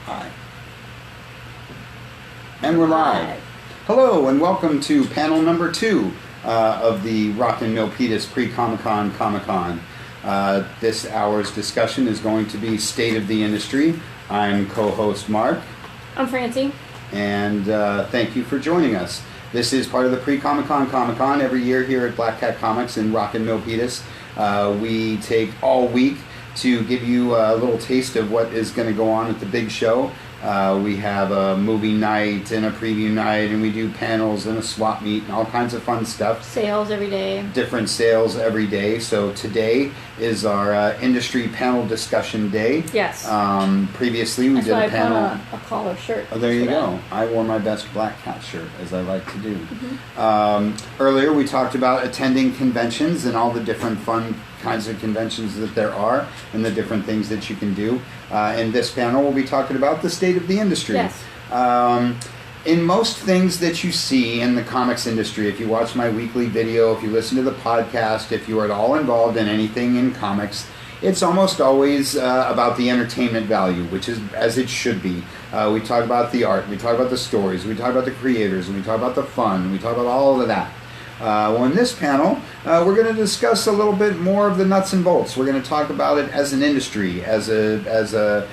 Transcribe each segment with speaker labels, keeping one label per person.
Speaker 1: Hi. And we're live. Hello and welcome to panel number 2 of the Rockin Pre-Comic-Con Comic-Con. This hour's discussion is going to be State of the Industry. I'm co-host Mark.
Speaker 2: I'm Francie.
Speaker 1: And thank you for joining us. This is part of the Pre-Comic-Con Comic-Con every year here at Black Cat Comics in Rockin Milpitas. We take all week to give you a little taste of what is going to go on at the big show. We have a movie night and a preview night, and we do panels and a swap meet and all kinds of fun stuff.
Speaker 2: Sales every day.
Speaker 1: Different sales every day. So today is our industry panel discussion day.
Speaker 2: Yes.
Speaker 1: Previously we did a panel.
Speaker 2: I put a collar shirt.
Speaker 1: Oh, there you go. I wore my best Black Cat shirt, as I like to do. Mm-hmm. Earlier we talked about attending conventions and all the different fun kinds of conventions that there are and the different things that you can do. In this panel we'll be talking about the state of the industry.
Speaker 2: Yes.
Speaker 1: In most things that you see in the comics industry, if you watch my weekly video, if you listen to the podcast, if you are at all involved in anything in comics, it's almost always about the entertainment value, which is as it should be. We talk about the art, we talk about the stories, we talk about the creators, and we talk about the fun, we talk about all of that. Well, in this panel, we're going to discuss a little bit more of the nuts and bolts. We're going to talk about it as an industry, as a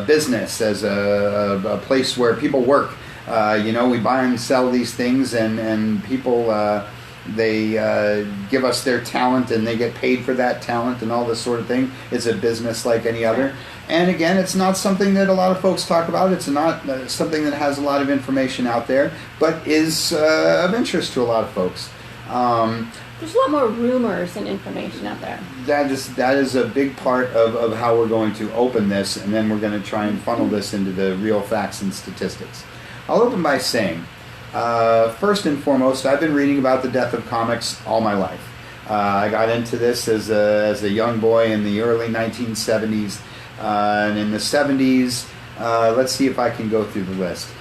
Speaker 1: business, as a place where people work. We buy and sell these things, and people, they give us their talent, and they get paid for that talent and all this sort of thing. It's a business like any other. And again, it's not something that a lot of folks talk about. It's not something that has a lot of information out there, but is of interest to a lot of folks.
Speaker 2: There's a lot more rumors and information out there.
Speaker 1: That is a big part of how we're going to open this, and then we're going to try and funnel this into the real facts and statistics. I'll open by saying, first and foremost, I've been reading about the death of comics all my life. I got into this as a young boy in the early 1970s, and in the 70s, let's see if I can go through the list.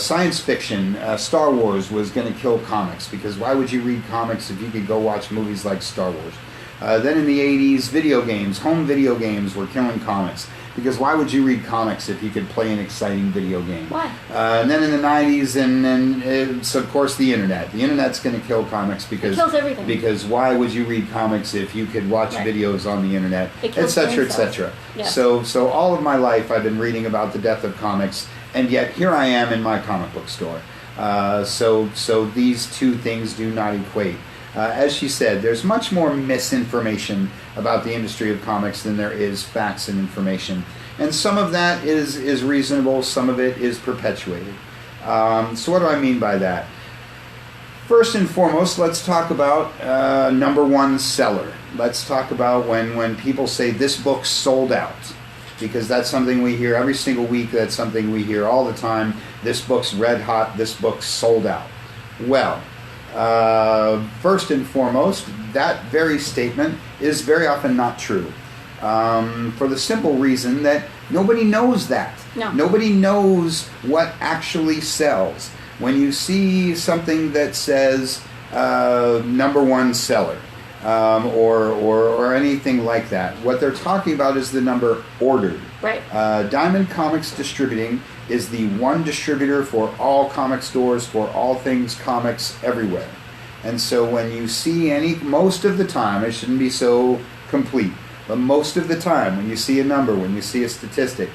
Speaker 1: Science fiction, Star Wars was going to kill comics, because why would you read comics if you could go watch movies like Star Wars? Then in the 80s, video games, home video games were killing comics, because why would you read comics if you could play an exciting video game?
Speaker 2: Why?
Speaker 1: And then in the 90s, and then it's, of course, the internet. The internet's going to kill comics because
Speaker 2: it kills everything.
Speaker 1: Because why would you read comics if you could watch videos on the internet, etc., etc.
Speaker 2: Yes.
Speaker 1: So all of my life I've been reading about the death of comics, and yet here I am in my comic book store. So these two things do not equate. As she said, there's much more misinformation about the industry of comics than there is facts and information. And some of that is reasonable, some of it is perpetuated. So what do I mean by that? First and foremost, let's talk about number one seller. Let's talk about when people say this book sold out. Because that's something we hear every single week, that's something we hear all the time. This book's red hot, this book's sold out. Well, first and foremost, that very statement is very often not true. For the simple reason that nobody knows that.
Speaker 2: No.
Speaker 1: Nobody knows what actually sells. When you see something that says number one seller, or anything like that, what they're talking about is the number ordered.
Speaker 2: Right.
Speaker 1: Diamond Comics Distributing is the one distributor for all comic stores, for all things comics everywhere. And so when you see most of the time, it shouldn't be so complete, but most of the time when you see a number, when you see a statistic,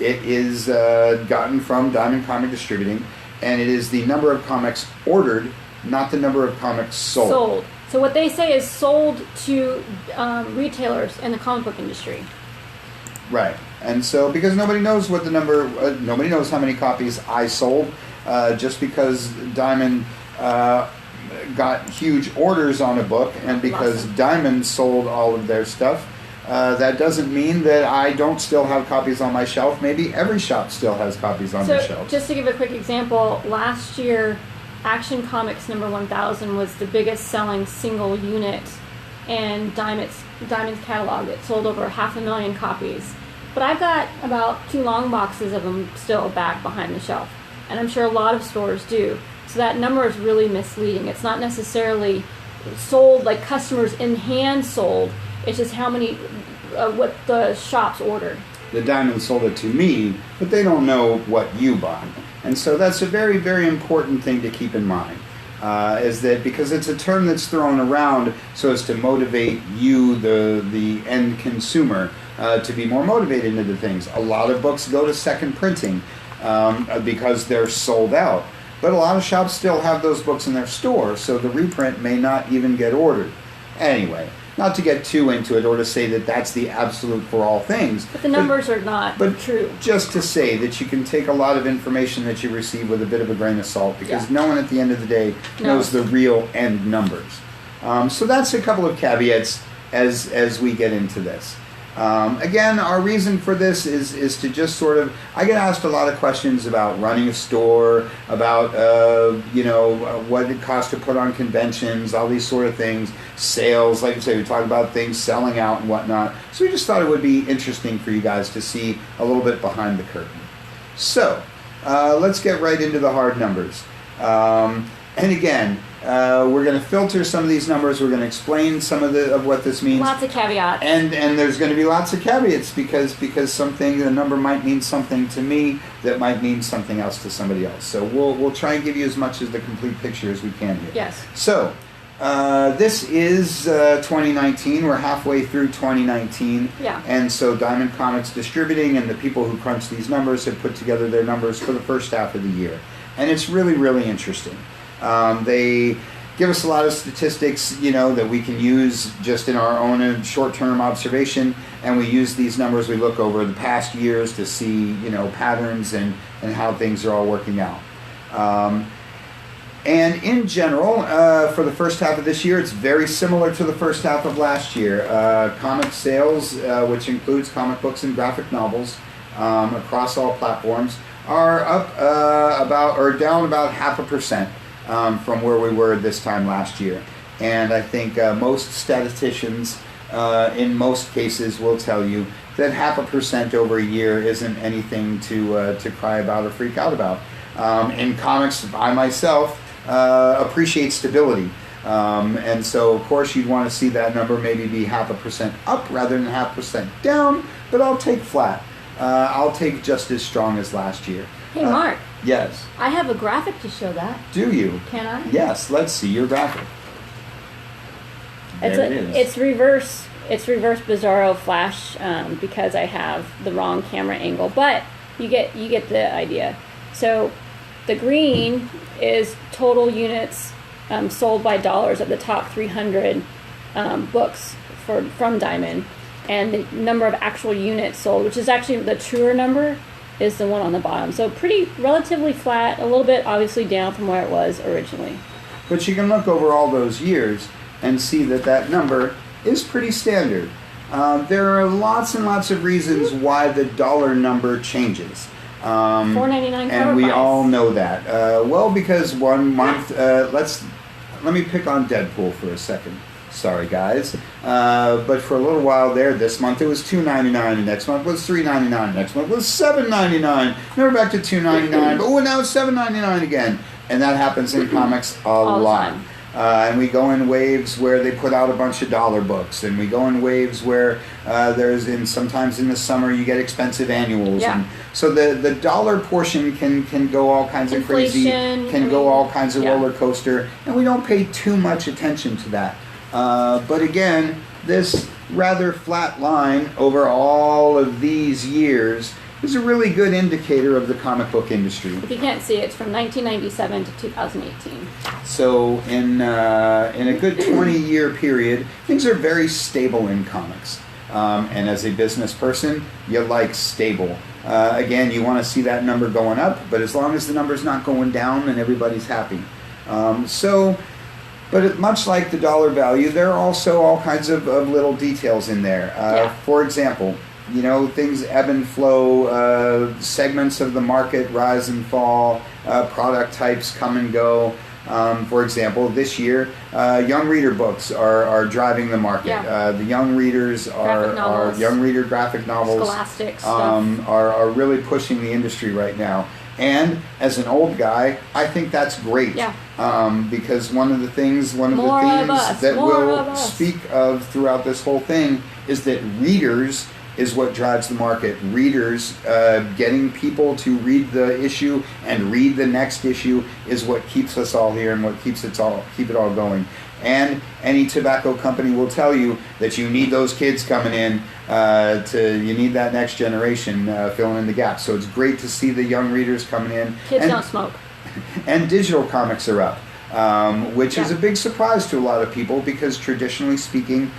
Speaker 1: it is gotten from Diamond Comic Distributing, and it is the number of comics ordered, not the number of comics sold.
Speaker 2: So what they say is sold to retailers in the comic book industry.
Speaker 1: Right. And so because nobody knows what the number, nobody knows how many copies I sold, just because Diamond got huge orders on a book, and because Diamond sold all of their stuff, that doesn't mean that I don't still have copies on my shelf. Maybe every shop still has copies on their shelves.
Speaker 2: Just to give a quick example, last year Action Comics number 1000 was the biggest selling single unit in Diamond's catalog. It sold over 500,000 copies. But I've got about 2 long boxes of them still back behind the shelf. And I'm sure a lot of stores do. So that number is really misleading. It's not necessarily sold, like customers in hand sold. It's just how many, what the shops ordered.
Speaker 1: the Diamond sold it to me, but they don't know what you bought. And so that's a very, very important thing to keep in mind. Is that because it's a term that's thrown around so as to motivate you, the end consumer, to be more motivated into things. A lot of books go to second printing because they're sold out. But a lot of shops still have those books in their store, so the reprint may not even get ordered. Anyway, not to get too into it or to say that that's the absolute for all things.
Speaker 2: But the numbers are not true.
Speaker 1: Just to say that you can take a lot of information that you receive with a bit of a grain of salt, because no one at the end of the day knows the real end numbers. So that's a couple of caveats as we get into this. Again, our reason for this is to just sort of, I get asked a lot of questions about running a store, about, what it costs to put on conventions, all these sort of things, sales, like I say, we talk about things selling out and whatnot. So we just thought it would be interesting for you guys to see a little bit behind the curtain. So, let's get right into the hard numbers. And again, we're going to filter some of these numbers. We're going to explain some of what this means.
Speaker 2: Lots of caveats.
Speaker 1: And there's going to be lots of caveats because the number might mean something to me that might mean something else to somebody else. So we'll try and give you as much as the complete picture as we can here.
Speaker 2: Yes.
Speaker 1: So this is 2019. We're halfway through 2019.
Speaker 2: Yeah.
Speaker 1: And so Diamond Comics Distributing and the people who crunch these numbers have put together their numbers for the first half of the year. And it's really, really interesting. They give us a lot of statistics, that we can use just in our own short-term observation, and we use these numbers. We look over the past years to see, patterns and how things are all working out. And in general, for the first half of this year, it's very similar to the first half of last year. Comic sales, which includes comic books and graphic novels, across all platforms, are up down about 0.5%. From where we were this time last year. And I think most statisticians, in most cases, will tell you that 0.5% over a year isn't anything to cry about or freak out about. In comics, I myself appreciate stability. And so, of course, you'd want to see that number maybe be 0.5% up rather than 0.5% down, but I'll take flat. I'll take just as strong as last year.
Speaker 2: Hey, Mark.
Speaker 1: Yes.
Speaker 2: I have a graphic to show that.
Speaker 1: Do you?
Speaker 2: Can I?
Speaker 1: Yes. Let's see your graphic. There it is.
Speaker 2: It's reverse Bizarro Flash because I have the wrong camera angle, but you get the idea. So the green is total units sold by dollars at the top 300 books from Diamond, and the number of actual units sold, which is actually the truer number, is the one on the bottom. So relatively flat, a little bit obviously down from where it was originally.
Speaker 1: But you can look over all those years and see that number is pretty standard. There are lots and lots of reasons why the dollar number changes.
Speaker 2: $4.99 cover
Speaker 1: and we
Speaker 2: price.
Speaker 1: all know that. Because 1 month, let me pick on Deadpool for a second. Sorry, guys. But for a little while there, this month it was $2.99, and next month was $3.99, next month was $7.99. Now we're back to $2.99, but now it's $7.99 again. And that happens in comics a lot. And we go in waves where they put out a bunch of dollar books, and we go in waves where sometimes in the summer you get expensive annuals.
Speaker 2: Yeah.
Speaker 1: And so the dollar portion can go all kinds of crazy, go all kinds of roller coaster, and we don't pay too much attention to that. But again, this rather flat line over all of these years is a really good indicator of the comic book industry.
Speaker 2: If you can't see, it's from 1997 to 2018.
Speaker 1: So in a good 20-year period, things are very stable in comics. And as a business person, you like stable. Again, you want to see that number going up, but as long as the number's not going down, then everybody's happy. But much like the dollar value, there are also all kinds of little details in there. For example, things ebb and flow, segments of the market rise and fall, product types come and go. For example, this year, young reader books are driving the market.
Speaker 2: Yeah.
Speaker 1: The young readers are young reader graphic novels.
Speaker 2: Scholastic stuff.
Speaker 1: Are really pushing the industry right now. And as an old guy, I think that's great.
Speaker 2: Yeah.
Speaker 1: Because one of the themes that we'll speak of throughout this whole thing is that readers is what drives the market. Readers, getting people to read the issue and read the next issue is what keeps us all here and what keep it all going. And any tobacco company will tell you that you need those kids coming in, you need that next generation filling in the gap. So it's great to see the young readers coming in.
Speaker 2: Kids don't smoke.
Speaker 1: And digital comics are up. Which is a big surprise to a lot of people because traditionally speaking,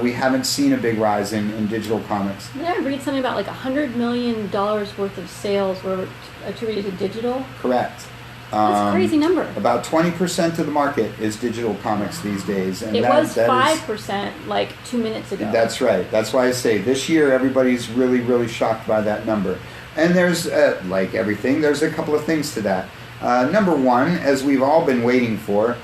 Speaker 1: we haven't seen a big rise in digital comics.
Speaker 2: Did I read something about like $100 million worth of sales were attributed to digital?
Speaker 1: Correct.
Speaker 2: That's a crazy number.
Speaker 1: About 20% of the market is digital comics these days. And
Speaker 2: it was 5% like 2 minutes ago.
Speaker 1: That's right. That's why I say this year everybody's really, really shocked by that number. And there's, like everything, there's a couple of things to that. Number one, as we've all been waiting for,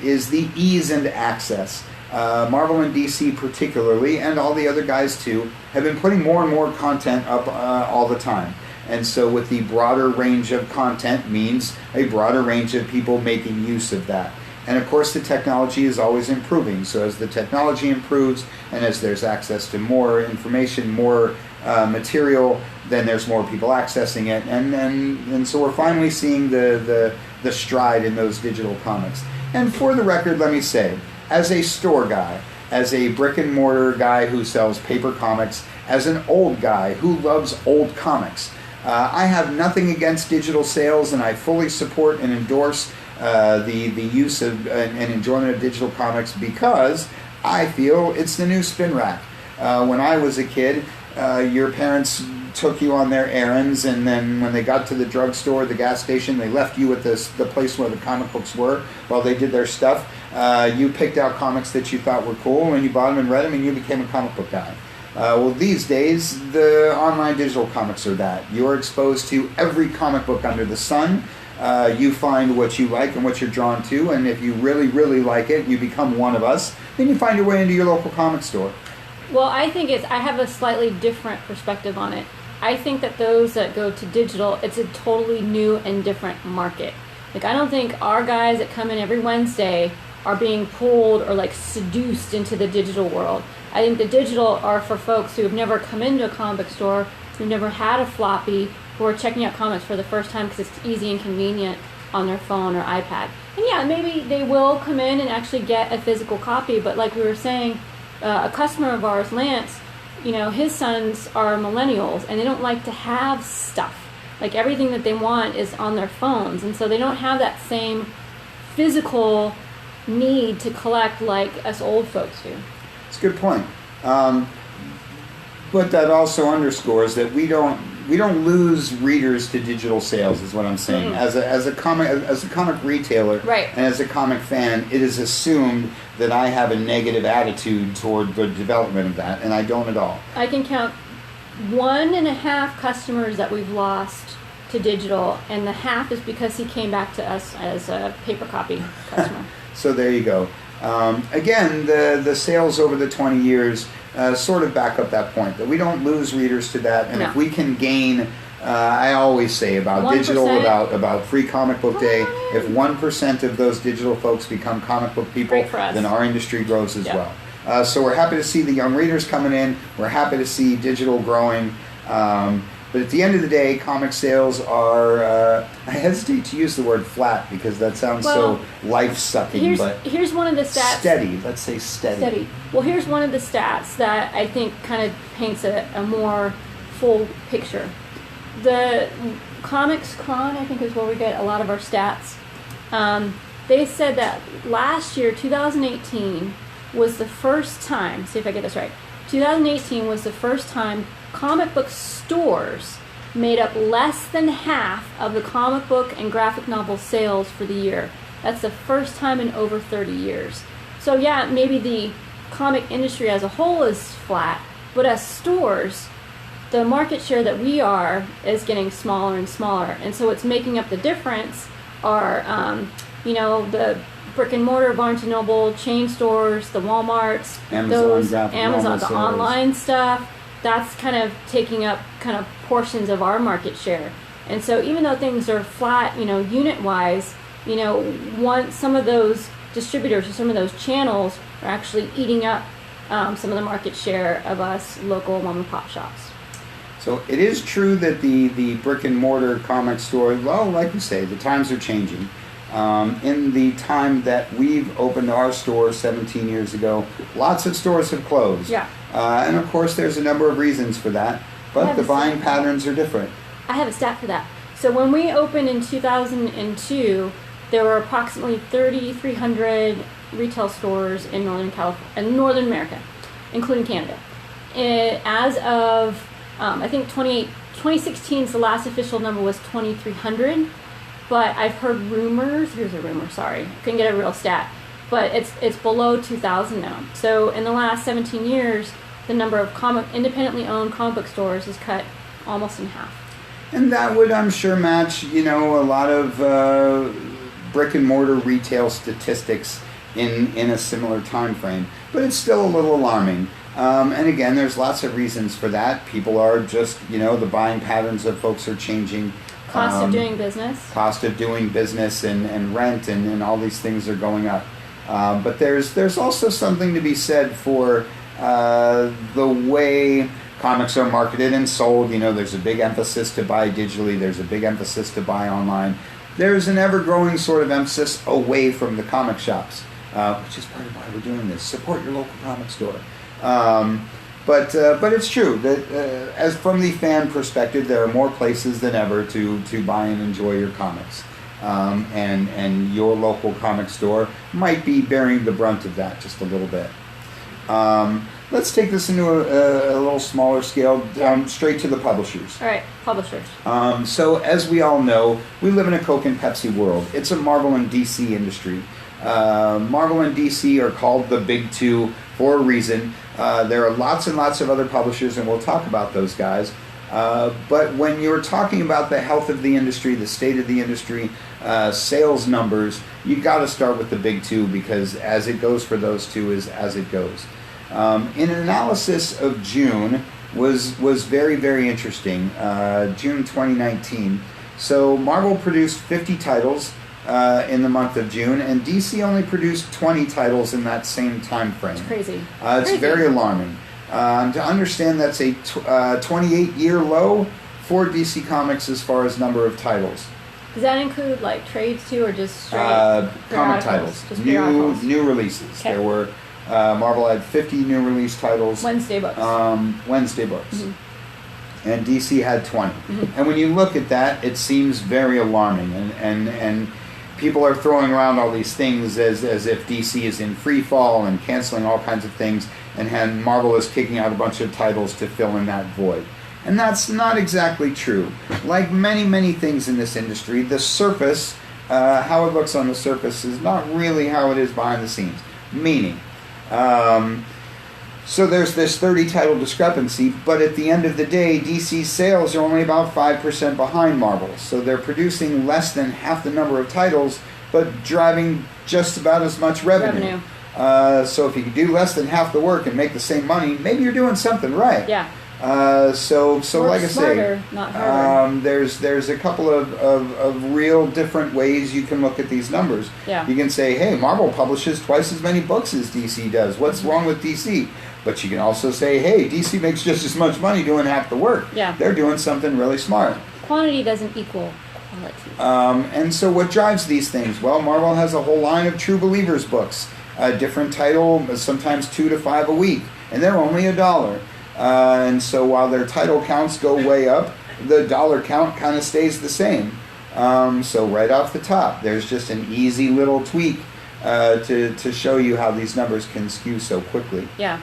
Speaker 1: is the ease and access. Marvel and DC particularly, and all the other guys too, have been putting more and more content up all the time. And so with the broader range of content means a broader range of people making use of that. And of course the technology is always improving. So as the technology improves and as there's access to more information, more material, then there's more people accessing it, and so we're finally seeing the stride in those digital comics. And for the record, let me say, as a store guy, as a brick and mortar guy who sells paper comics, as an old guy who loves old comics, I have nothing against digital sales, and I fully support and endorse the use of and enjoyment of digital comics because I feel it's the new spin rack. When I was a kid, your parents took you on their errands, and then when they got to the drugstore, the gas station, they left you at the place where the comic books were while they did their stuff. You picked out comics that you thought were cool, and you bought them and read them, and you became a comic book guy. Well, these days, the online digital comics are that. You're exposed to every comic book under the sun. You find what you like and what you're drawn to, and if you really, really like it, you become one of us, then you find your way into your local comic store.
Speaker 2: Well, I have a slightly different perspective on it. I think that those that go to digital, it's a totally new and different market. Like, I don't think our guys that come in every Wednesday are being pulled or like seduced into the digital world. I think the digital are for folks who have never come into a comic book store, who've never had a floppy, who are checking out comics for the first time because it's easy and convenient on their phone or iPad. And yeah, maybe they will come in and actually get a physical copy, but like we were saying, a customer of ours, Lance, his sons are millennials and they don't like to have stuff. Like, everything that they want is on their phones, and so they don't have that same physical need to collect like us old folks do.
Speaker 1: It's a good point. But that also underscores that we don't lose readers to digital sales, is what I'm saying. Mm-hmm. As a comic retailer,
Speaker 2: right,
Speaker 1: and as a comic fan, it is assumed that I have a negative attitude toward the development of that, and I don't at all.
Speaker 2: I can count 1.5 customers that we've lost to digital, and the half is because he came back to us as a paper copy customer.
Speaker 1: So there you go. Again, the sales over the 20 years sort of back up that point, that we don't lose readers to that, and if we can gain, I always say about 1%. Digital, about Free Comic Book Day, if 1% of those digital folks become comic book people, then our industry grows as well. So we're happy to see the young readers coming in, we're happy to see digital growing, but at the end of the day, comic sales are, I hesitate to use the word flat because that sounds so life-sucking, but
Speaker 2: here's one of the stats.
Speaker 1: Steady, let's say steady.
Speaker 2: Well, here's one of the stats that I think kind of paints a more full picture. The Comics-Con, I think, is where we get a lot of our stats. They said that last year, 2018, was the first time, see if I get this right, 2018 was the first time comic book stores made up less than half of the comic book and graphic novel sales for the year. That's the first time in over 30 years. So yeah, maybe the comic industry as a whole is flat, but as stores, the market share that we are is getting smaller and smaller. And so what's making up the difference are, the brick and mortar, Barnes and Noble, chain stores, the Walmarts, Amazon, the online stuff. That's kind of taking up kind of portions of our market share. And so even though things are flat, unit-wise, some of those distributors or some of those channels are actually eating up some of the market share of us local mom and pop shops.
Speaker 1: So it is true that the brick and mortar comic store, well, like you say, the times are changing. In the time that we've opened our store 17 years ago, lots of stores have closed.
Speaker 2: Yeah.
Speaker 1: And of course, there's a number of reasons for that, but the buying patterns are different.
Speaker 2: I have a stat for that. So when we opened in 2002, there were approximately 3,300 retail stores in Northern California, and Northern America, including Canada. As of, I think 2016's the last official number was 2,300, but I've heard rumors, here's a rumor, sorry, couldn't get a real stat, but it's below 2,000 now. So in the last 17 years, the number of independently owned comic book stores is cut almost in half.
Speaker 1: And that would, I'm sure, match, a lot of brick and mortar retail statistics in a similar time frame. But it's still a little alarming. And again, there's lots of reasons for that. People are just, the buying patterns of folks are changing.
Speaker 2: Cost of doing business.
Speaker 1: Cost of doing business and rent and all these things are going up. But there's also something to be said for the way comics are marketed and sold. There's a big emphasis to buy digitally. There's a big emphasis to buy online. There's an ever-growing sort of emphasis away from the comic shops, which is part of why we're doing this. Support your local comic store. But it's true that as from the fan perspective, there are more places than ever to buy and enjoy your comics. And your local comic store might be bearing the brunt of that just a little bit. Let's take this into a little smaller scale, straight to the publishers.
Speaker 2: All right, publishers.
Speaker 1: So as we all know, we live in a Coke and Pepsi world. It's a Marvel and DC industry. Marvel and DC are called the Big Two for a reason. There are lots and lots of other publishers, and we'll talk about those guys. But when you're talking about the health of the industry, the state of the industry, sales numbers, you've got to start with the Big Two, because as it goes for those two is as it goes. In an analysis of June was very, very interesting. June 2019. So Marvel produced 50 titles in the month of June, and DC only produced 20 titles in that same time frame.
Speaker 2: It's crazy.
Speaker 1: It's very alarming. To understand, that's a 28-year low for DC Comics as far as number of titles.
Speaker 2: Does that include like trades too, or just straight
Speaker 1: comic titles?
Speaker 2: Just
Speaker 1: new releases.
Speaker 2: Okay.
Speaker 1: There were Marvel had 50 new release titles.
Speaker 2: Wednesday books.
Speaker 1: Wednesday books.
Speaker 2: Mm-hmm.
Speaker 1: And DC had 20.
Speaker 2: Mm-hmm.
Speaker 1: And when you look at that, it seems very alarming. And people are throwing around all these things as if DC is in free fall and canceling all kinds of things, and Marvel is kicking out a bunch of titles to fill in that void. And that's not exactly true. Like many, many things in this industry, the surface, how it looks on the surface is not really how it is behind the scenes. Meaning, so there's this 30 title discrepancy, but at the end of the day, DC's sales are only about 5% behind Marvel. So they're producing less than half the number of titles, but driving just about as much revenue. So if you can do less than half the work and make the same money, maybe you're doing something right.
Speaker 2: Yeah.
Speaker 1: So
Speaker 2: Work
Speaker 1: like I
Speaker 2: smarter,
Speaker 1: say,
Speaker 2: not harder.
Speaker 1: there's a couple of real different ways you can look at these numbers.
Speaker 2: Yeah.
Speaker 1: You can say, hey, Marvel publishes twice as many books as DC does. What's wrong with DC? But you can also say, hey, DC makes just as much money doing half the work.
Speaker 2: Yeah.
Speaker 1: They're doing something really smart.
Speaker 2: Quantity doesn't equal quality.
Speaker 1: And so what drives these things? Well, Marvel has a whole line of True Believers books. A different title, sometimes 2 to 5 a week. And they're only $1. And so while their title counts go way up, the dollar count kind of stays the same. So right off the top, there's just an easy little tweak to show you how these numbers can skew so quickly.
Speaker 2: Yeah.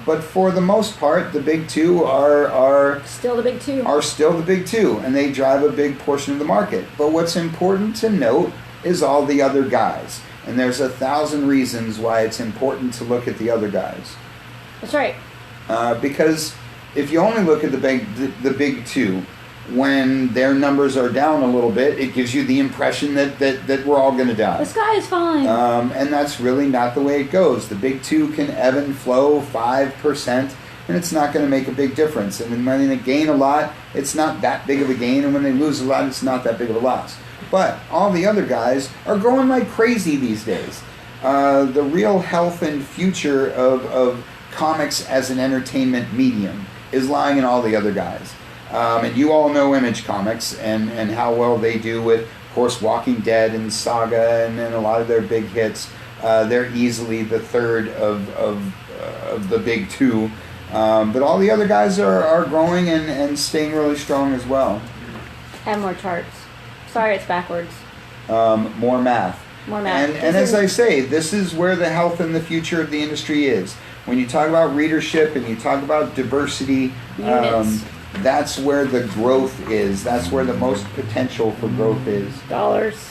Speaker 1: But for the most part, the Big Two are
Speaker 2: still the Big Two.
Speaker 1: Are still the Big Two, and they drive a big portion of the market. But what's important to note is all the other guys. And there's 1,000 reasons why it's important to look at the other guys.
Speaker 2: That's right.
Speaker 1: Because if you only look at the Big Two, when their numbers are down a little bit, it gives you the impression that we're all going to die.
Speaker 2: The sky is falling.
Speaker 1: And that's really not the way it goes. The Big Two can ebb and flow 5%, and it's not going to make a big difference. And when they gain a lot, it's not that big of a gain, and when they lose a lot, it's not that big of a loss. But all the other guys are growing like crazy these days. The real health and future of comics as an entertainment medium is lying in all the other guys. And you all know Image Comics and how well they do with, of course, Walking Dead and Saga and a lot of their big hits. They're easily the third of the big two. But all the other guys are growing and staying really strong as well.
Speaker 2: Add more charts. Sorry, it's backwards.
Speaker 1: More math.
Speaker 2: More math.
Speaker 1: And as I say, this is where the health and the future of the industry is. When you talk about readership and you talk about diversity, that's where the growth is. That's where the most potential for growth is.
Speaker 2: Dollars.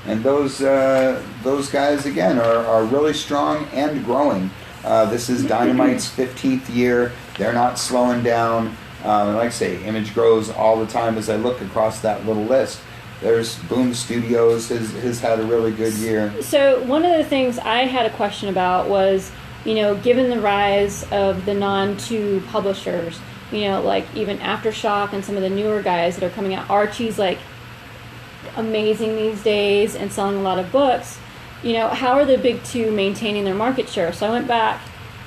Speaker 1: And those guys, again, are really strong and growing. This is Dynamite's 15th year. They're not slowing down. Like I say, Image grows all the time. As I look across that little list, there's Boom Studios has had a really good year.
Speaker 2: So one of the things I had a question about was, given the rise of the non-2 publishers, like even Aftershock and some of the newer guys that are coming out, Archie's like amazing these days and selling a lot of books. How are the big two maintaining their market share? So I went back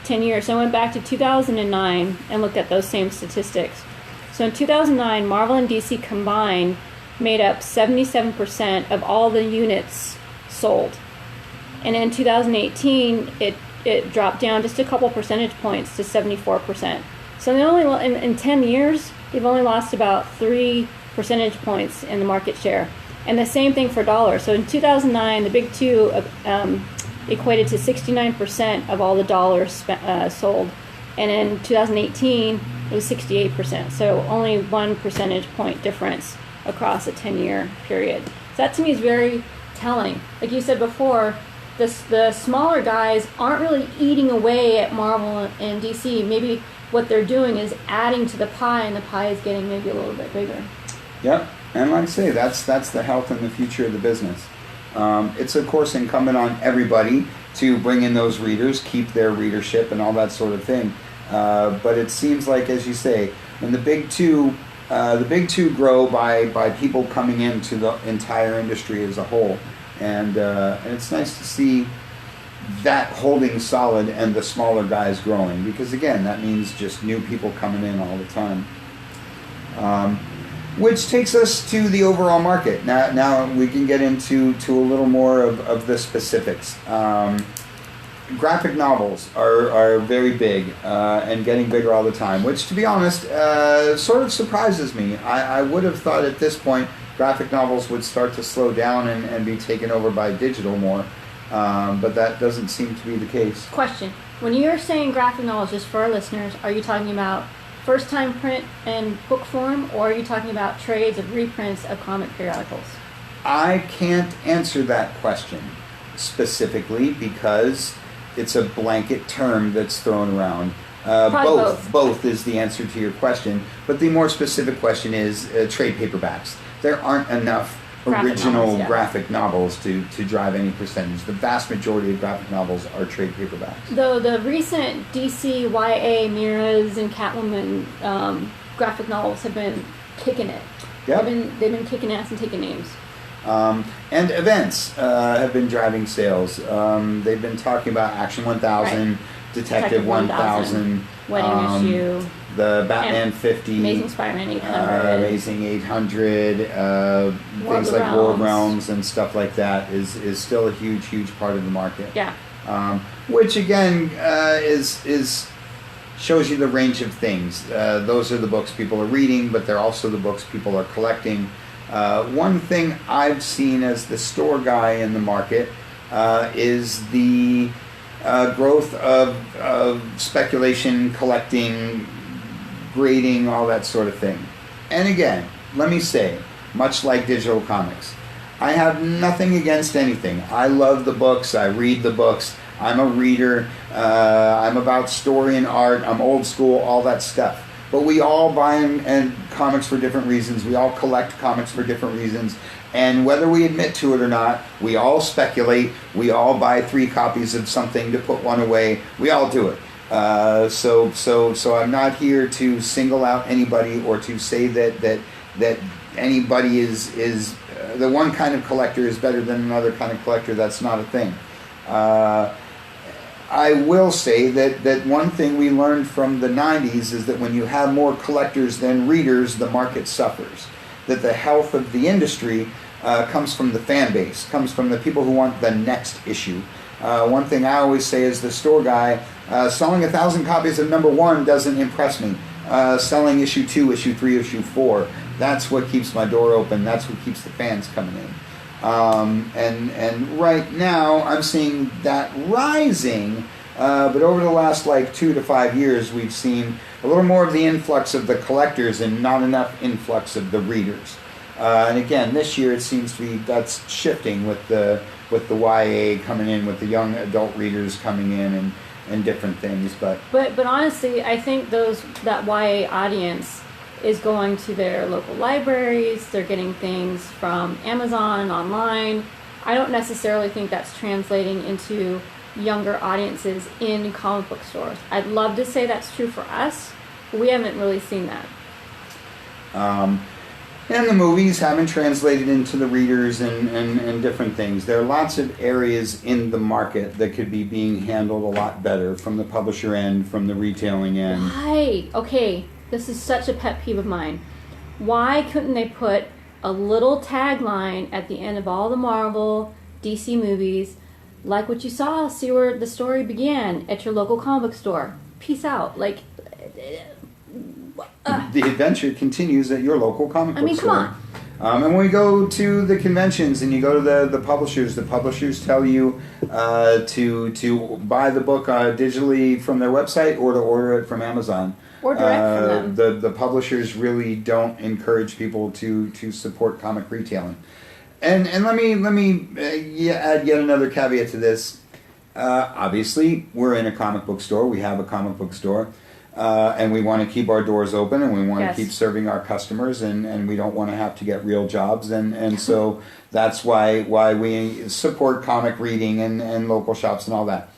Speaker 2: 10 years. So I went back to 2009 and looked at those same statistics. So in 2009, Marvel and DC combined made up 77% of all the units sold. And in 2018, it dropped down just a couple percentage points to 74%. So they only in 10 years, they've only lost about 3 percentage points in the market share. And the same thing for dollars. So in 2009, the big two equated to 69% of all the dollars sold. And in 2018, it was 68%. So only 1 percentage point difference across a 10-year period. So that to me is very telling. Like you said before, the smaller guys aren't really eating away at Marvel and DC. Maybe what they're doing is adding to the pie, and the pie is getting maybe a little bit bigger.
Speaker 1: Yep, and like I say, that's the health and the future of the business. It's of course incumbent on everybody to bring in those readers, keep their readership, and all that sort of thing. But it seems like, as you say, when the big two grow by people coming into the entire industry as a whole, and it's nice to see that holding solid and the smaller guys growing, because again, that means just new people coming in all the time. Which takes us to the overall market. Now we can get into a little more of the specifics. Graphic novels are very big and getting bigger all the time, which, to be honest, sort of surprises me. I would have thought at this point graphic novels would start to slow down and be taken over by digital more, but that doesn't seem to be the case.
Speaker 2: Question. When you're saying graphic novels, just for our listeners, are you talking about first-time print and book form, or are you talking about trades of reprints of comic periodicals?
Speaker 1: I can't answer that question specifically because it's a blanket term that's thrown around. Both is the answer to your question, but the more specific question is trade paperbacks. There aren't enough original graphic novels to drive any percentage. The vast majority of graphic novels are trade paperbacks.
Speaker 2: Though the recent DC YA Miras and Catwoman graphic novels have been kicking it.
Speaker 1: Yep.
Speaker 2: They've been kicking ass and taking names.
Speaker 1: And events have been driving sales. They've been talking about Action 1000, right. Detective 1000,
Speaker 2: Wedding Issue,
Speaker 1: the Batman 50,
Speaker 2: Amazing Spider-Man 800,
Speaker 1: Amazing 800, things like War of Realms and stuff like that is still a huge part of the market.
Speaker 2: Yeah.
Speaker 1: Which again is shows you the range of things. Those are the books people are reading, but they're also the books people are collecting. One thing I've seen as the store guy in the market is the growth of speculation, collecting, grading, all that sort of thing. And again, let me say, much like digital comics, I have nothing against anything. I love the books. I read the books. I'm a reader. I'm about story and art. I'm old school, all that stuff. But we all buy and comics for different reasons. We all collect comics for different reasons. And whether we admit to it or not, we all speculate. We all buy 3 copies of something to put one away. We all do it. So I'm not here to single out anybody or to say that anybody is the one kind of collector is better than another kind of collector. That's not a thing. I will say that one thing we learned from the 90s is that when you have more collectors than readers, the market suffers. That the health of the industry comes from the fan base, comes from the people who want the next issue. One thing I always say is the store guy, selling 1,000 copies of #1 doesn't impress me. Selling issue 2, issue 3, issue 4, that's what keeps my door open. That's what keeps the fans coming in. And right now I'm seeing that rising, but over the last like 2 to 5 years we've seen a little more of the influx of the collectors and not enough influx of the readers. And again, this year it seems to be that's shifting with the YA coming in, with the young adult readers coming in, and different things. But
Speaker 2: honestly, I think that YA audience is going to their local libraries. They're getting things from Amazon, online. I don't necessarily think that's translating into younger audiences in comic book stores. I'd love to say that's true for us, but we haven't really seen that.
Speaker 1: And the movies haven't translated into the readers and different things. There are lots of areas in the market that could be being handled a lot better from the publisher end, from the retailing end.
Speaker 2: Why? Okay, this is such a pet peeve of mine. Why couldn't they put a little tagline at the end of all the Marvel, DC movies, like what you saw, see where the story began, at your local comic book store. Peace out. Like,
Speaker 1: the adventure continues at your local comic book store.
Speaker 2: Come on.
Speaker 1: And when we go to the conventions and you go to the publishers tell you to buy the book digitally from their website or to order it from Amazon.
Speaker 2: Or direct from them.
Speaker 1: The publishers really don't encourage people to support comic retailing. And let me add yet another caveat to this. Obviously, we're in a comic book store. We have a comic book store. And we want to keep our doors open, and we want to keep serving our customers, and we don't want to have to get real jobs, and so that's why we support comic reading and local shops and all that.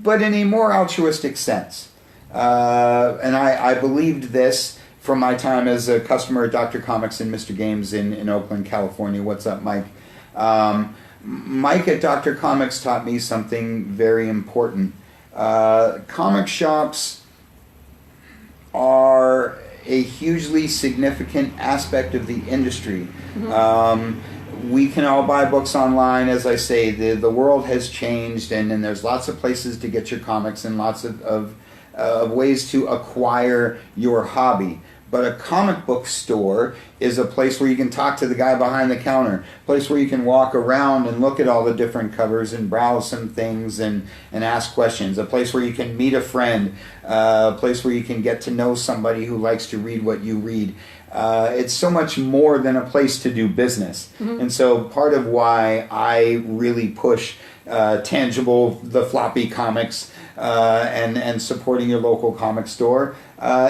Speaker 1: But in a more altruistic sense, and I believed this from my time as a customer at Dr. Comics and Mr. Games in Oakland, California. What's up, Mike? Mike at Dr. Comics taught me something very important. Comic shops are a hugely significant aspect of the industry. Mm-hmm. We can all buy books online, as I say. The world has changed, and there's lots of places to get your comics and lots of ways to acquire your hobby. But a comic book store is a place where you can talk to the guy behind the counter, a place where you can walk around and look at all the different covers and browse some things and ask questions, a place where you can meet a friend, a place where you can get to know somebody who likes to read what you read. It's so much more than a place to do business. Mm-hmm. And so part of why I really push tangible, the floppy comics, and supporting your local comic store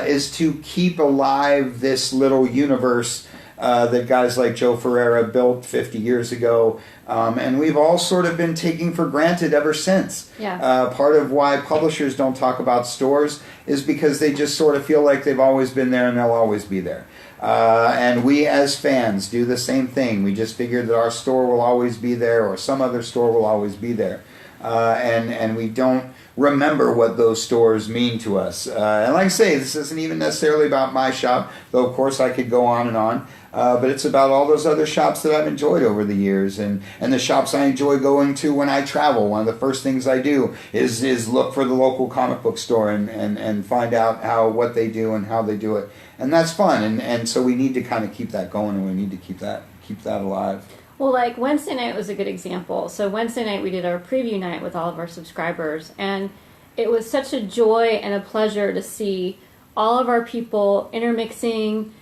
Speaker 1: is to keep alive this little universe that guys like Joe Ferreira built 50 years ago, and we've all sort of been taking for granted ever since.
Speaker 2: Yeah.
Speaker 1: Part of why publishers don't talk about stores is because they just sort of feel like they've always been there and they'll always be there. And we as fans do the same thing. We just figure that our store will always be there or some other store will always be there. And we don't remember what those stores mean to us. And like I say, this isn't even necessarily about my shop, though of course I could go on and on. But it's about all those other shops that I've enjoyed over the years, and the shops I enjoy going to when I travel. One of the first things I do is look for the local comic book store and find out what they do and how they do it. And that's fun, and so we need to kind of keep that going, and we need to keep that alive.
Speaker 2: Well, like Wednesday night was a good example. So Wednesday night we did our preview night with all of our subscribers, and it was such a joy and a pleasure to see all of our people intermixing,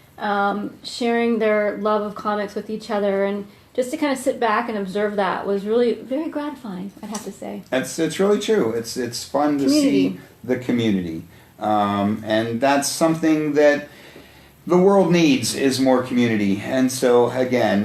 Speaker 2: sharing their love of comics with each other, and just to kind of sit back and observe that was really very gratifying, I'd have to say.
Speaker 1: It's really true. It's fun to see the community, and that's something that the world needs is more community. And so again,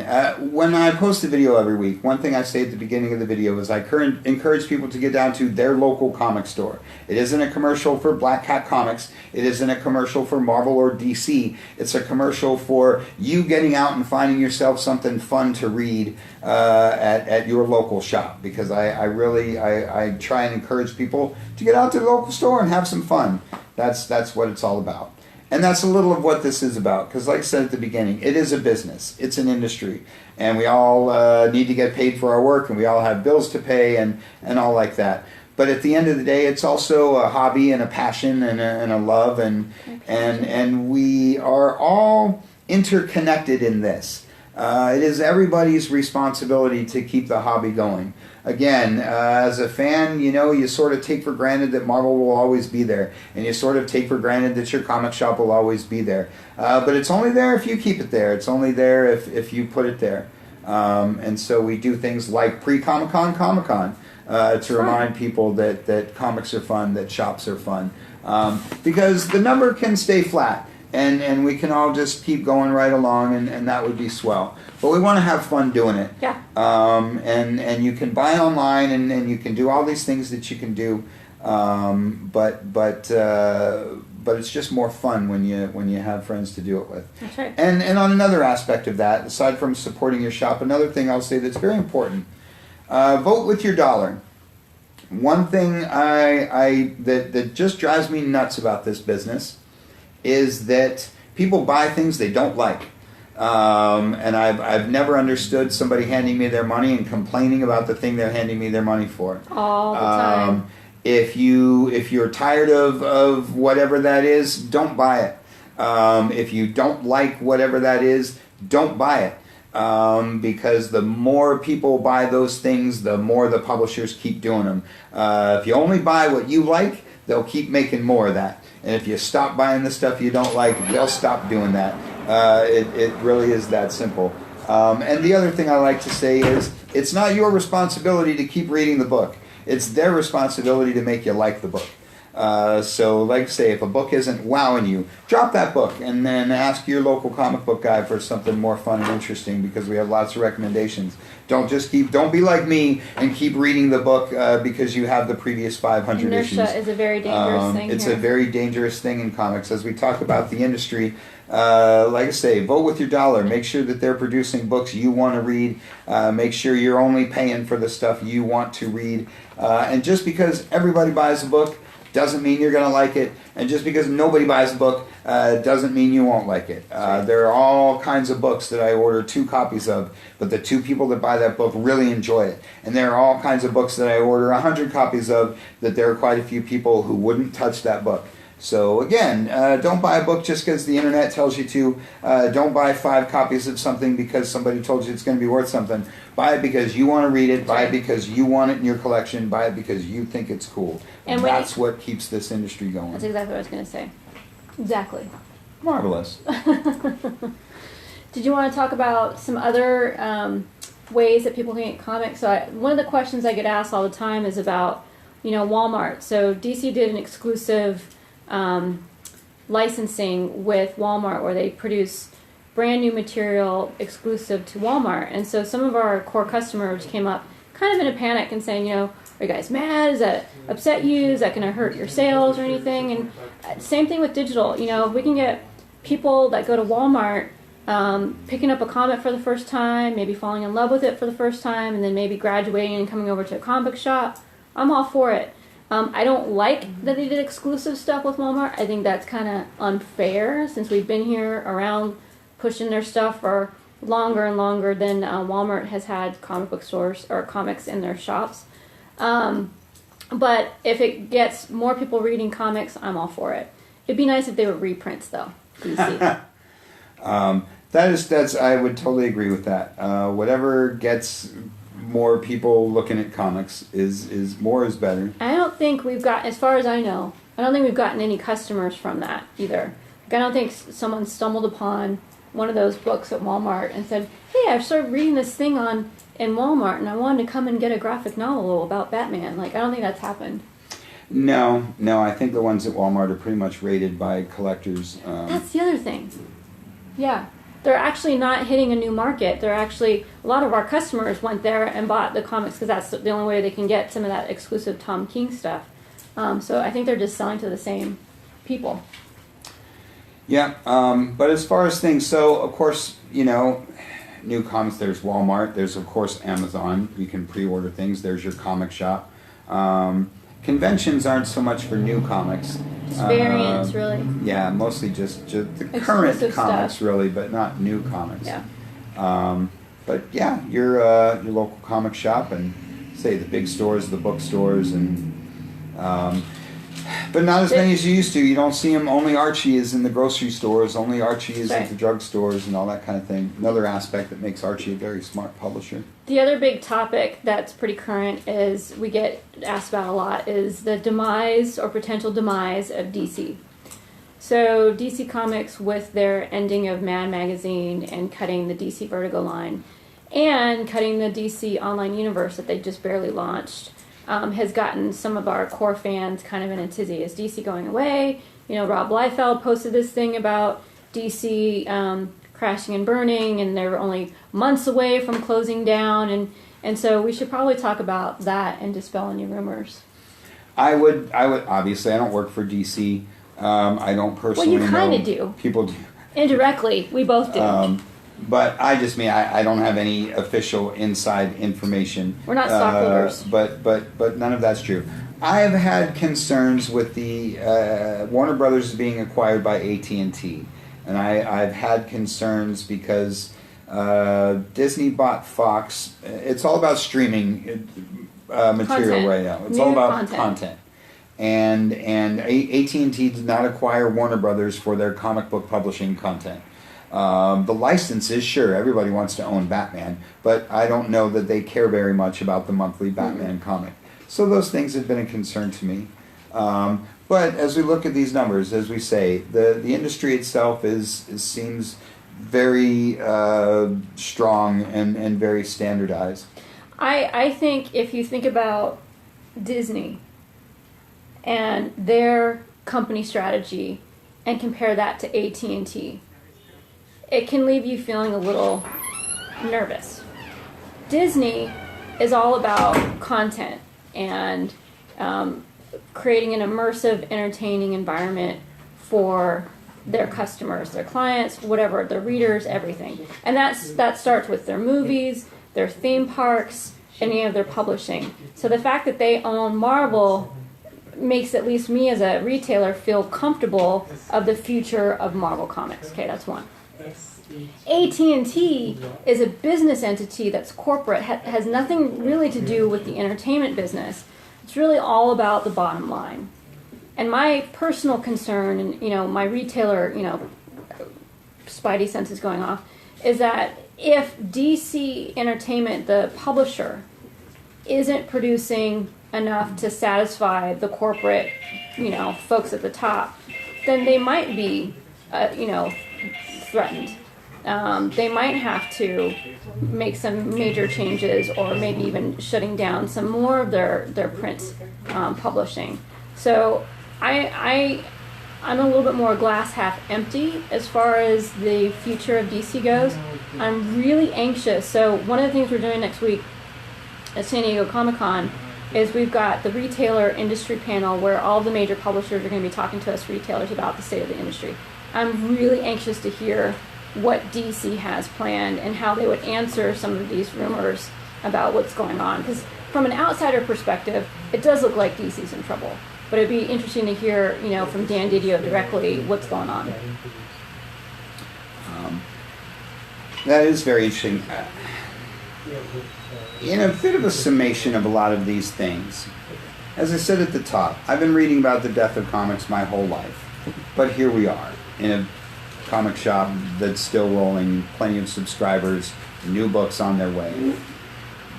Speaker 1: when I post a video every week, one thing I say at the beginning of the video is I encourage people to get down to their local comic store. It isn't a commercial for Black Cat Comics. It isn't a commercial for Marvel or DC. It's a commercial for you getting out and finding yourself something fun to read at your local shop, because I try and encourage people to get out to the local store and have some fun. That's what it's all about. And that's a little of what this is about, because like I said at the beginning, it is a business. It's an industry. And we all need to get paid for our work, and we all have bills to pay and all like that. But at the end of the day, it's also a hobby and a passion and a love, and we are all interconnected in this. It is everybody's responsibility to keep the hobby going. Again, as a fan, you sort of take for granted that Marvel will always be there, and you sort of take for granted that your comic shop will always be there. But it's only there if you keep it there. It's only there if you put it there. And so we do things like Pre-Comic-Con Comic-Con to remind people that comics are fun, that shops are fun. Because the number can stay flat. And we can all just keep going right along, and that would be swell. But we want to have fun doing it.
Speaker 2: Yeah.
Speaker 1: And you can buy online, and you can do all these things that you can do. But it's just more fun when you have friends to do it with.
Speaker 2: That's right.
Speaker 1: And on another aspect of that, aside from supporting your shop, another thing I'll say that's very important: vote with your dollar. One thing that just drives me nuts about this business is that people buy things they don't like. And I've never understood somebody handing me their money and complaining about the thing they're handing me their money for.
Speaker 2: All the time.
Speaker 1: If you're tired of whatever that is, don't buy it. If you don't like whatever that is, don't buy it. Because the more people buy those things, the more the publishers keep doing them. If you only buy what you like, they'll keep making more of that. And if you stop buying the stuff you don't like, they'll stop doing that. It really is that simple. And the other thing I like to say is, it's not your responsibility to keep reading the book. It's their responsibility to make you like the book. So like I say, if a book isn't wowing you, drop that book and then ask your local comic book guy for something more fun and interesting, because we have lots of recommendations. Don't be like me and keep reading the book because you have the previous 500 issues.
Speaker 2: Inertia is a very dangerous thing.
Speaker 1: It's a very dangerous thing in comics. As we talk about the industry, like I say, vote with your dollar. Make sure that they're producing books you want to read. Make sure you're only paying for the stuff you want to read. And just because everybody buys a book doesn't mean you're going to like it, and just because nobody buys a book doesn't mean you won't like it. There are all kinds of books that I order 2 copies of, but the 2 people that buy that book really enjoy it. And there are all kinds of books that I order 100 copies of that there are quite a few people who wouldn't touch that book. So again, don't buy a book just because the internet tells you to. Don't buy 5 copies of something because somebody told you it's going to be worth something. Buy it because you want to read it. Buy it because you want it in your collection. Buy it because you think it's cool. And that's what keeps this industry going.
Speaker 2: That's exactly what I was going to say. Exactly.
Speaker 1: Marvelous.
Speaker 2: Did you want to talk about some other ways that people can get comics? So one of the questions I get asked all the time is about, Walmart. So DC did an exclusive licensing with Walmart where they produce brand new material exclusive to Walmart. And so some of our core customers came up kind of in a panic and saying, are you guys mad? Does that upset you? Is that going to hurt your sales or anything? And same thing with digital. If we can get people that go to Walmart picking up a comic for the first time, maybe falling in love with it for the first time, and then maybe graduating and coming over to a comic book shop, I'm all for it. I don't like that they did exclusive stuff with Walmart. I think that's kind of unfair, since we've been here around pushing their stuff for longer and longer than Walmart has had comic book stores or comics in their shops. But if it gets more people reading comics, I'm all for it. It'd be nice if they were reprints, though. DC.
Speaker 1: That's I would totally agree with that. Whatever gets more people looking at comics is more is better.
Speaker 2: I don't think we've got, as far as I know, I don't think we've gotten any customers from that either. I don't think someone stumbled upon one of those books at Walmart and said, hey, I started reading this thing in Walmart and I wanted to come and get a graphic novel about Batman. I don't think that's happened.
Speaker 1: No, I think the ones at Walmart are pretty much rated by collectors.
Speaker 2: That's the other thing. Yeah. They're actually not hitting a new market. They're actually, a lot of our customers went there and bought the comics because that's the only way they can get some of that exclusive Tom King stuff. So I think they're just selling to the same people.
Speaker 1: Yeah, but as far as things, so of course, you know, new comics, there's Walmart, there's of course Amazon, you can pre-order things, there's your comic shop. Conventions aren't so much for new comics.
Speaker 2: Just variants, really.
Speaker 1: Yeah, mostly just the
Speaker 2: Exclusive
Speaker 1: current comics,
Speaker 2: stuff.
Speaker 1: really, but not new comics.
Speaker 2: Yeah.
Speaker 1: But yeah, your local comic shop and say the big stores, the bookstores, and but not as many as you used to. You don't see them. Only Archie is in the grocery stores. Only Archie is
Speaker 2: Right.
Speaker 1: at the drugstores and all that kind of thing. Another aspect that makes Archie a very smart publisher.
Speaker 2: The other big topic that's pretty current is we get asked about a lot is the demise or potential demise of DC. So DC Comics, with their ending of Mad Magazine and cutting the DC Vertigo line and cutting the DC Online Universe that they just barely launched, has gotten some of our core fans kind of in a tizzy. Is DC going away? You know, Rob Liefeld posted this thing about DC crashing and burning, and they're only months away from closing down, and so we should probably talk about that and dispel any rumors.
Speaker 1: I would obviously I don't work for DC. I don't personally
Speaker 2: Well, you kind
Speaker 1: know.
Speaker 2: of do.
Speaker 1: People do.
Speaker 2: Indirectly, we both do.
Speaker 1: But I just mean I don't have any official inside information.
Speaker 2: We're not stockholders.
Speaker 1: But none of that's true. I have had concerns with the Warner Brothers being acquired by AT&T, and I've had concerns because Disney bought Fox. It's all about streaming material
Speaker 2: Content.
Speaker 1: right now. It's
Speaker 2: New
Speaker 1: all about
Speaker 2: content.
Speaker 1: And AT&T did not acquire Warner Brothers for their comic book publishing content. The licenses, sure, everybody wants to own Batman, but I don't know that they care very much about the monthly Batman comic. So those things have been a concern to me. But as we look at these numbers, as we say, the industry itself seems very strong and very standardized.
Speaker 2: I think if you think about Disney and their company strategy and compare that to AT&T, it can leave you feeling a little nervous. Disney is all about content and creating an immersive, entertaining environment for their customers, their clients, whatever, their readers, everything. And that starts with their movies, their theme parks, any of their publishing. So the fact that they own Marvel makes at least me as a retailer feel comfortable of the future of Marvel Comics. Okay, that's one. AT&T is a business entity that's corporate, has nothing really to do with the entertainment business. It's really all about the bottom line. And my personal concern, and my retailer, spidey sense is going off, is that if DC Entertainment, the publisher, isn't producing enough to satisfy the corporate, folks at the top, then they might be, threatened. They might have to make some major changes, or maybe even shutting down some more of their print publishing. So I'm a little bit more glass half empty as far as the future of DC goes. I'm really anxious. So one of the things we're doing next week at San Diego Comic-Con is we've got the retailer industry panel where all the major publishers are going to be talking to us retailers about the state of the industry. I'm really anxious to hear what DC has planned and how they would answer some of these rumors about what's going on. Because from an outsider perspective, it does look like DC's in trouble. But it'd be interesting to hear, from Dan Didio directly what's going on.
Speaker 1: That is very interesting. In a bit of a summation of a lot of these things, as I said at the top, I've been reading about the death of comics my whole life. But here we are, in a comic shop that's still rolling, plenty of subscribers, new books on their way.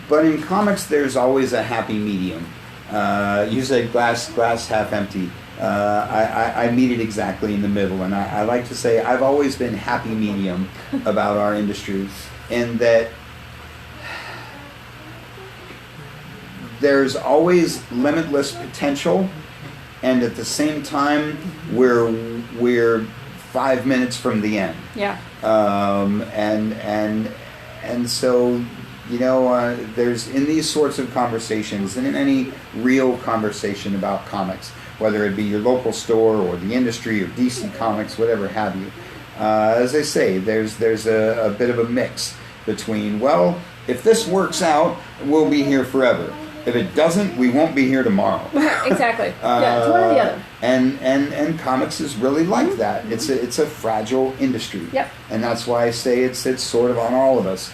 Speaker 1: But in comics, there's always a happy medium. You said glass half empty. I meet it exactly in the middle, and I like to say I've always been happy medium about our industry, in that there's always limitless potential, and at the same time we're 5 minutes from the end.
Speaker 2: Yeah.
Speaker 1: And so, there's in these sorts of conversations, and in any real conversation about comics, whether it be your local store or the industry or DC Comics, whatever have you, as I say, there's a bit of a mix between, well, if this works out, we'll be here forever. If it doesn't, we won't be here tomorrow.
Speaker 2: Exactly. Yeah, it's one or the other.
Speaker 1: And comics is really like that. It's a fragile industry.
Speaker 2: Yep.
Speaker 1: And that's why I say it's sort of on all of us.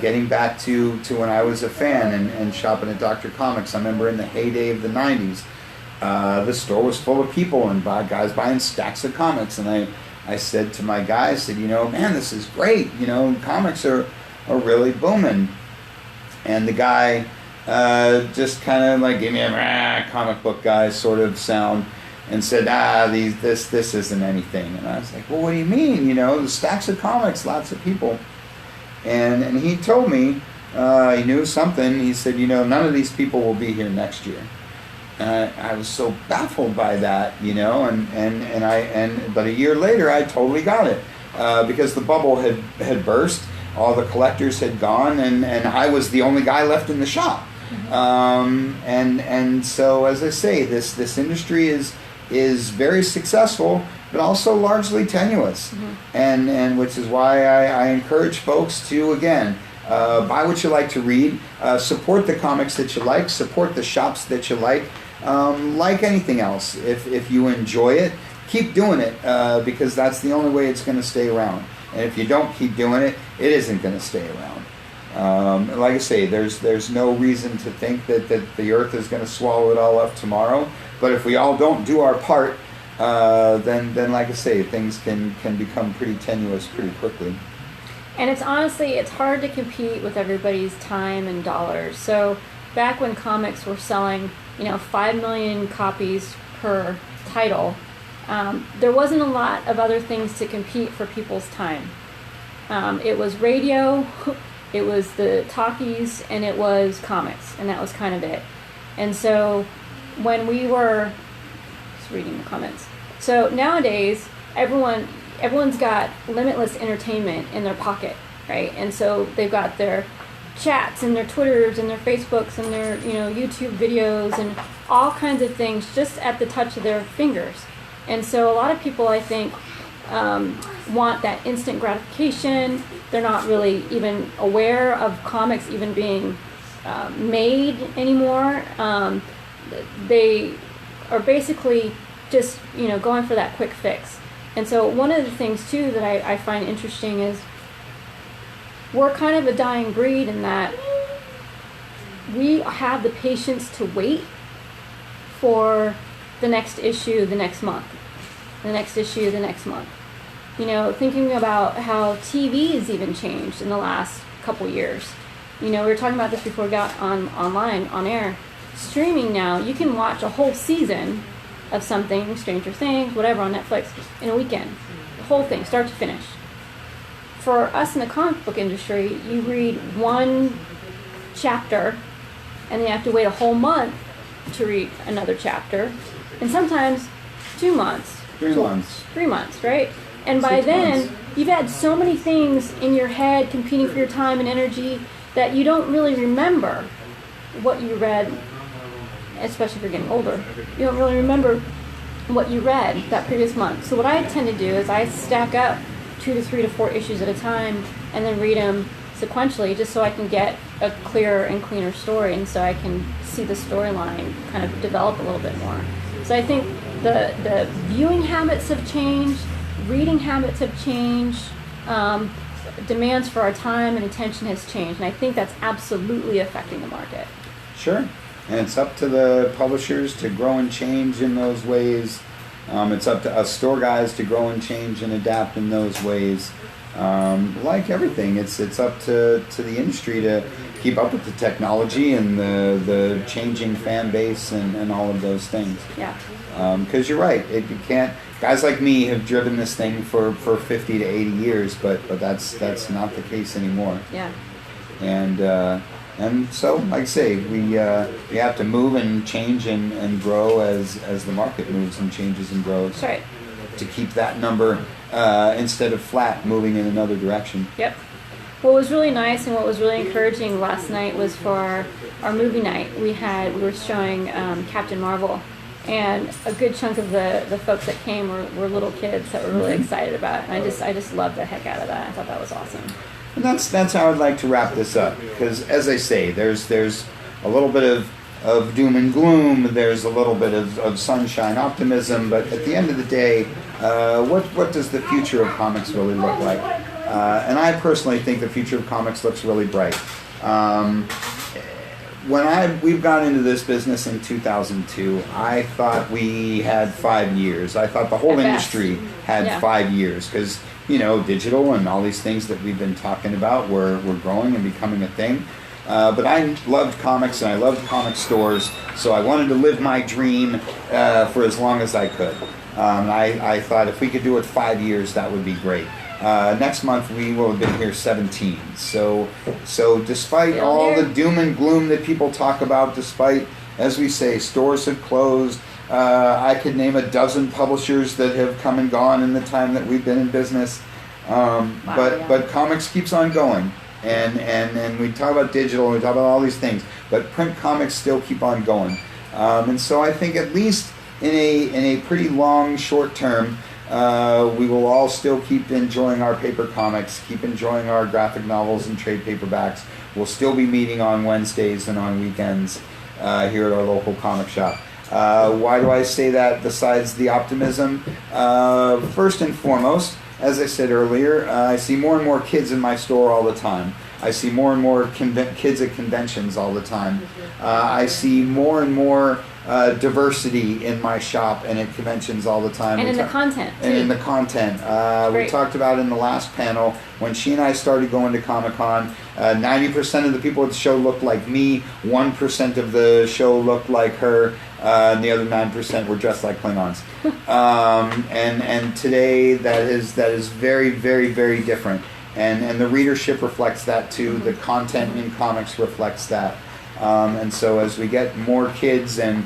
Speaker 1: Getting back to when I was a fan and shopping at Dr. Comics, I remember in the heyday of the 90s, the store was full of people and guys buying stacks of comics. And I said to my guy, I said, man, this is great. Comics are really booming. And the guy just kind of like gave me a comic book guy sort of sound and said, this isn't anything. And I was like, well, what do you mean? The stacks of comics, lots of people. And he told me, he knew something. He said, none of these people will be here next year. I was so baffled by that, but a year later I totally got it, because the bubble had burst, all the collectors had gone, and I was the only guy left in the shop. And so, as I say, this industry is very successful, but also largely tenuous, and which is why I encourage folks to, again, buy what you like to read, support the comics that you like, support the shops that you like anything else. If you enjoy it, keep doing it, because that's the only way it's going to stay around. And if you don't keep doing it, it isn't going to stay around. Like I say, there's no reason to think that the earth is going to swallow it all up tomorrow. But if we all don't do our part, then like I say, things can become pretty tenuous pretty quickly.
Speaker 2: And it's hard to compete with everybody's time and dollars. So back when comics were selling, 5 million copies per title, there wasn't a lot of other things to compete for people's time. It was radio, it was the talkies, and it was comics, and that was kind of it. And so when we were just reading the comments, so nowadays everyone's got limitless entertainment in their pocket, right? And so they've got their chats and their Twitters and their Facebooks and their YouTube videos and all kinds of things just at the touch of their fingers. And so a lot of people, I think, want that instant gratification. They're not really even aware of comics even being made anymore. They are basically just going for that quick fix. And so one of the things too that I find interesting is we're kind of a dying breed in that we have the patience to wait for the next issue the next month, the next issue the next month. Thinking about how TV has even changed in the last couple years. We were talking about this before we got on air. Streaming now, you can watch a whole season of something, Stranger Things, whatever, on Netflix in a weekend. The whole thing, start to finish. For us in the comic book industry, you read one chapter and then you have to wait a whole month to read another chapter, and sometimes 2 months.
Speaker 1: 3 months.
Speaker 2: 3 months, right? And by then, you've had so many things in your head competing for your time and energy that you don't really remember what you read, especially if you're getting older. You don't really remember what you read that previous month. So what I tend to do is I stack up 2 to 3 to 4 issues at a time and then read them sequentially, just so I can get a clearer and cleaner story, and so I can see the storyline kind of develop a little bit more. So I think the viewing habits have changed, reading habits have changed, demands for our time and attention has changed, and I think that's absolutely affecting the market.
Speaker 1: Sure. And it's up to the publishers to grow and change in those ways. It's up to us store guys to grow and change and adapt in those ways. Like everything, it's up to the industry to keep up with the technology and the changing fan base and all of those things.
Speaker 2: Yeah.
Speaker 1: Because you're right, you can't. Guys like me have driven this thing for 50 to 80 years, but that's not the case anymore.
Speaker 2: Yeah.
Speaker 1: And so, like I say, we have to move and change and grow as the market moves and changes and grows.
Speaker 2: That's right.
Speaker 1: To keep that number
Speaker 2: Yep.
Speaker 1: instead of flat, moving in another direction.
Speaker 2: Yep. What was really nice and what was really encouraging last night was for our movie night. We were showing Captain Marvel, and a good chunk of the folks that came were little kids that were really excited about it. And I just loved the heck out of that. I thought that was awesome.
Speaker 1: And that's how I'd like to wrap this up, because as I say, there's a little bit of doom and gloom, there's a little bit of sunshine, optimism, but at the end of the day, what does the future of comics really look like? And I personally think the future of comics looks really bright. We've gone into this business in 2002, I thought we had 5 years. I thought the whole industry had 5 years, because digital and all these things that we've been talking about were growing and becoming a thing. But I loved comics and I loved comic stores, so I wanted to live my dream for as long as I could. I thought if we could do it 5 years, that would be great. Next month we will have been here 17. So despite all the doom and gloom that people talk about, despite, as we say, stores have closed, I could name a dozen publishers that have come and gone in the time that we've been in business. But comics keeps on going. And we talk about digital, we talk about all these things, but print comics still keep on going. And so I think at least in a pretty long short term, we will all still keep enjoying our paper comics, keep enjoying our graphic novels and trade paperbacks. We'll still be meeting on Wednesdays and on weekends here at our local comic shop. Why do I say that besides the optimism? First and foremost, as I said earlier, I see more and more kids in my store all the time. I see more and more kids at conventions all the time. I see more and more diversity in my shop and at conventions all the time.
Speaker 2: And in the content.
Speaker 1: And in the content. We talked about in the last panel, when she and I started going to Comic-Con, 90% of the people at the show looked like me, 1% of the show looked like her, and the other 9% were dressed like Klingons. And today that is very, very, very different. And the readership reflects that too. The content in comics reflects that. And so as we get more kids and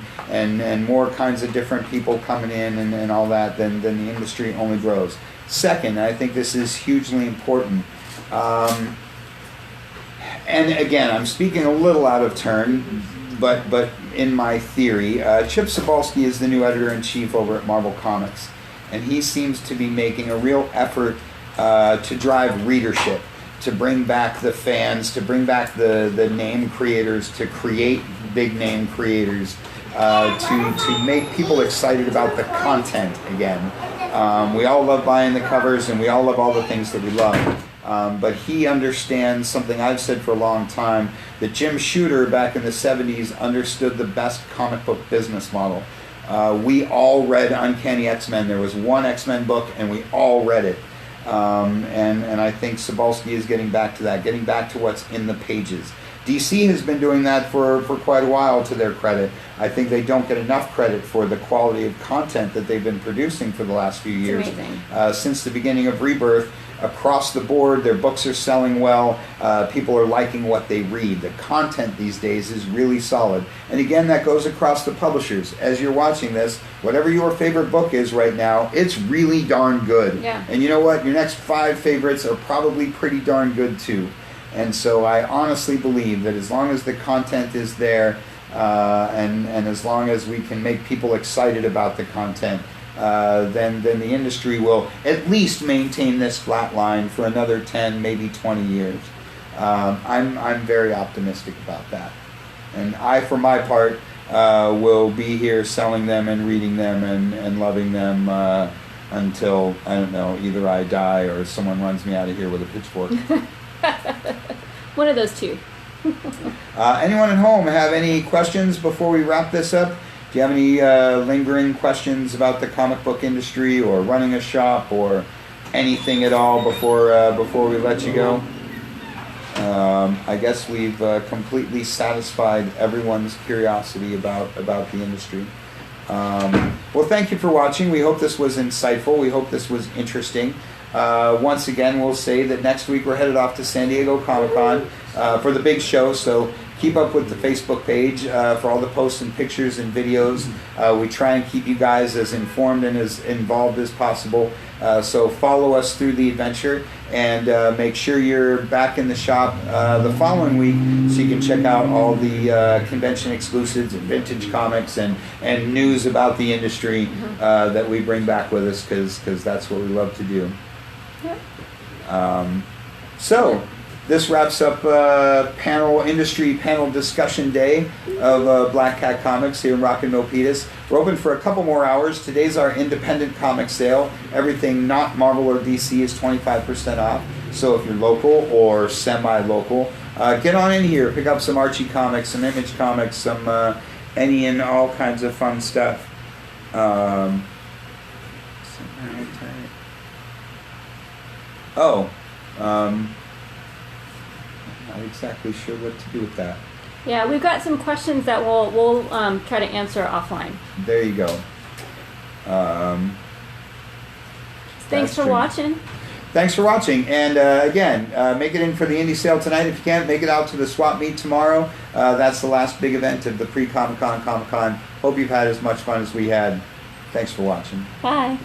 Speaker 1: more kinds of different people coming in and all that, then the industry only grows. Second, I think this is hugely important. And again, I'm speaking a little out of turn, but in my theory, Chip Sobolski is the new editor-in-chief over at Marvel Comics, and he seems to be making a real effort to drive readership, to bring back the fans, to bring back the name creators, to create big name creators, to make people excited about the content again. We all love buying the covers and we all love all the things that we love. But he understands something I've said for a long time, that Jim Shooter back in the 70s understood the best comic book business model. We all read Uncanny X-Men. There was one X-Men book and we all read it. And I think Sobolski is getting back to that, getting back to what's in the pages. DC has been doing that for quite a while, to their credit. I think they don't get enough credit for the quality of content that they've been producing for the last few years. Since the beginning of Rebirth, across the board, their books are selling well. People are liking what they read. The content these days is really solid. And again, that goes across the publishers. As you're watching this, whatever your favorite book is right now, it's really darn good.
Speaker 2: Yeah.
Speaker 1: And you know what? Your next 5 favorites are probably pretty darn good too. And so I honestly believe that as long as the content is there, and as long as we can make people excited about the content, then the industry will at least maintain this flat line for another 10, maybe 20 years. I'm very optimistic about that. And I, for my part, will be here selling them and reading them and loving them until, I don't know, either I die or someone runs me out of here with a pitchfork.
Speaker 2: One of those two.
Speaker 1: Anyone at home have any questions before we wrap this up? Do you have any lingering questions about the comic book industry or running a shop or anything at all before we let you go? I guess we've completely satisfied everyone's curiosity about the industry. Well, thank you for watching. We hope this was insightful. We hope this was interesting. Once again, we'll say that next week we're headed off to San Diego Comic-Con for the big show, so Keep up with the Facebook page for all the posts and pictures and videos. We try and keep you guys as informed and as involved as possible. So follow us through the adventure, and make sure you're back in the shop the following week so you can check out all the convention exclusives and vintage comics and news about the industry that we bring back with us, because that's what we love to do.
Speaker 2: Yep.
Speaker 1: So this wraps up industry panel discussion day of Black Cat Comics here in Rockin Milpitas. We're open for a couple more hours. Today's our independent comic sale. Everything not Marvel or DC is 25% off. So if you're local or semi-local, get on in here. Pick up some Archie comics, some Image comics, some any and all kinds of fun stuff. Not exactly sure what to do with that.
Speaker 2: Yeah, we've got some questions that we'll try to answer offline.
Speaker 1: There you go.
Speaker 2: Thanks for watching.
Speaker 1: Thanks for watching. And again, make it in for the indie sale tonight if you can. Make it out to the swap meet tomorrow. That's the last big event of the Pre-Comic-Con Comic-Con. Hope you've had as much fun as we had. Thanks for watching.
Speaker 2: Bye.